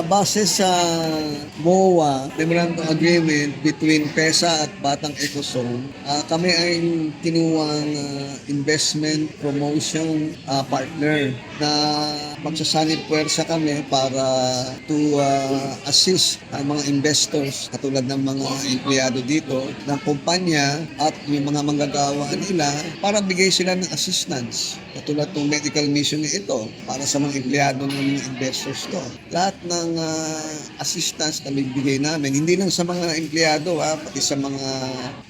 Base sa MOA, Memorandum Agreement between PESA at Batang Ecozone, kami ay kinuwang investment promotion partner na magsasanib puwersa kami para to assist ang mga investors katulad ng mga empleyado dito ng kumpanya at yung mga manggagawa nila para bigay sila ng assistance katulad ng medical mission na ito para sa mga empleyado ng mga investors to. Lahat ng assistance na bibigay namin, hindi lang sa mga empleyado pati sa mga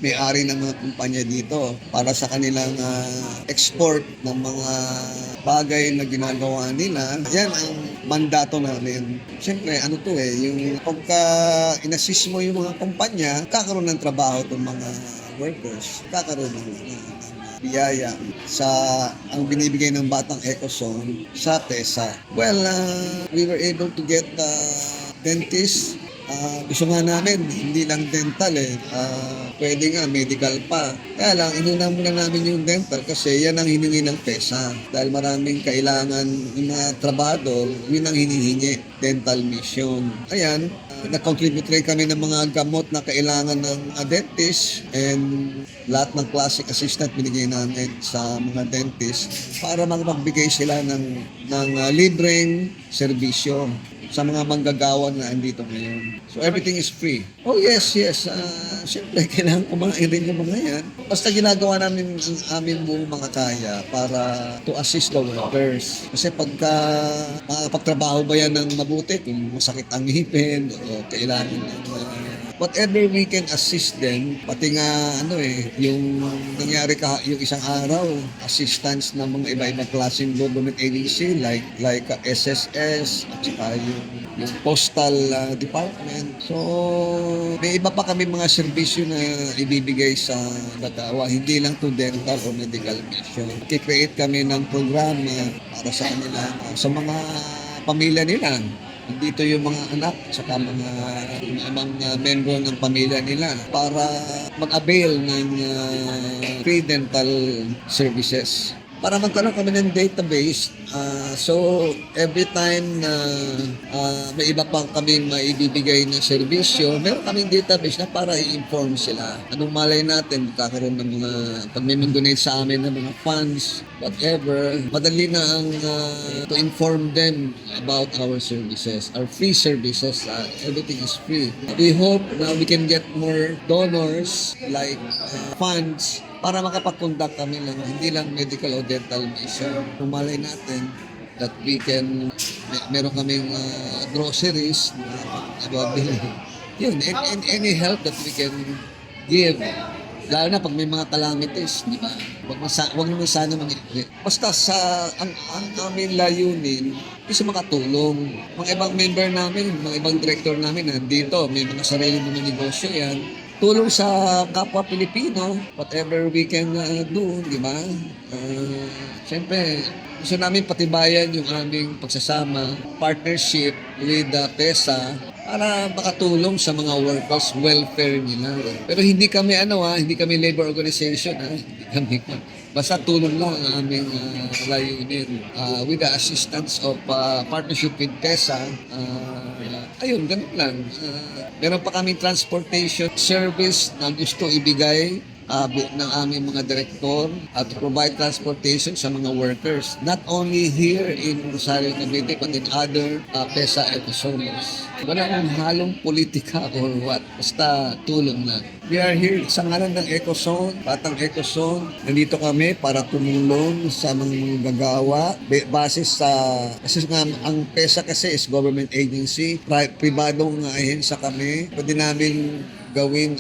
may-ari ng mga kumpanya dito para sa kanilang export ng mga bagay na ginagawa nila. Yan ang mandato namin. Siyempre, yung pagka in-assist mo yung mga kumpanya, kakaroon ng trabaho itong mga workers, kakaroon ng biyaya sa ang binibigay ng Batang Ecozone sa PESA. Well, we were able to get dentist. Gusto nga namin, hindi lang dental pwede nga medical pa. Kaya lang, inuna muna namin yung dental kasi yan ang hiningi ng PESA. Dahil maraming kailangan yung mga trabador, yun ang hinihingi, dental mission. Ayan, nag-contribute rin kami ng mga gamot na kailangan ng dentist and lahat ng classic assistant binigay namin sa mga dentist para magbigay sila ng libreng serbisyo sa mga manggagawa na andito ngayon. So everything is free. Oh yes. Siyempre, kailangan kumain rin yung mga yan. Basta ginagawa namin ang aming buong mga kaya para to assist the workers. Kasi pagka makapagtrabaho ba yan ng mabuti, kung masakit ang ngipin, o kailangan ng whatever we can assist them, pati nga yung nangyari yung isang araw, assistance ng mga iba-ibang klaseng government agency like SSS at saka yung postal department. So, may iba pa kami mga serbisyo na ibibigay sa nagawa, hindi lang to dental or medical mission. Kikreate kami ng programa para sa kanila, sa mga pamilya nila. Dito yung mga anak saka mga ibang membro ng pamilya nila para mag-avail ng free dental services. Para magkaroon kami ng database, so every time na may iba pang kami maibibigay na serbisyo, meron kaming database na para i-inform sila. Anong malay natin, kakaroon ng mga, pag may donate sa amin ng mga funds, whatever, madali na ang to inform them about our services, our free services. Everything is free. We hope na we can get more donors like funds para makapag-conduct kami lang, hindi lang medical o dental mission. Pumalay natin that we can, meron kaming groceries na mabili. Yun, and any help that we can give. Lalo na pag may mga calamities, di ba? Huwag naman sana mangyari. Basta ang aming layunin is makatulong. Mga ibang member namin, mga ibang director namin nandito, may mga sarili mga negosyo yan. Tulong sa kapwa Pilipino, whatever we can do, di ba? Siyempre, gusto namin patibayan yung aming pagsasama, partnership with PESA para makatulong sa mga workers' welfare nila. Pero hindi kami hindi kami labor organization, hindi kami. Basta tulong lang ang aming layunin. With the assistance of partnership with PESA, ayun, ganun lang. Meron pa kaming transportation service na gusto ibigay ng aming mga direktor at provide transportation sa mga workers. Not only here in Rosario, Cavite, but in other PESA episodes. Walang halong politika or what. Basta tulong lang. We are here sa ngalan ng Ecozone, Batang Ecozone. Nandito kami para tumulong sa mga gagawa. Base sa, kasi nga ang PESA kasi is government agency. Pribadong ahensya kami. Pwede namin gawin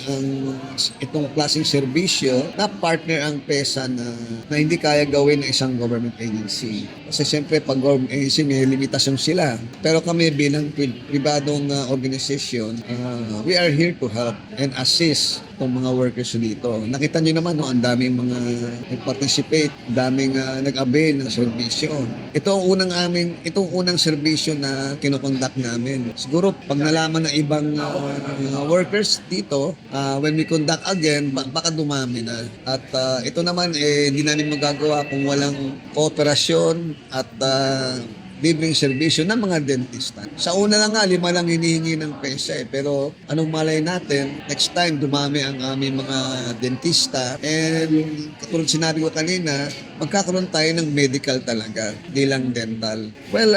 itong klaseng serbisyo na partner ang PESA na hindi kaya gawin ng isang government agency. Kasi siyempre pag government agency may limitasyon sila. Pero kami bilang pribadong organization, we are here to help and assist itong mga workers dito. Nakita nyo naman, ang daming mga nag-participate, daming nag-avail ng serbisyo. Itong unang serbisyo na kinokonduct namin. Siguro pag nalaman ng ibang workers dito, when we conduct again, baka dumami na. At ito naman, hindi namin magagawa kung walang kooperasyon at libreng serbisyo ng mga dentista. Sa una lang nga, 5 lang hinihingi ng PESA pero anong malay natin, next time dumami ang aming mga dentista and katulad sinabi ko kanina, magkakaroon tayo ng medical talaga, di lang dental. Well,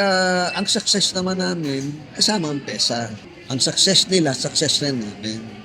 ang success naman namin, kasama ang PESA. Ang success nila, success rin namin.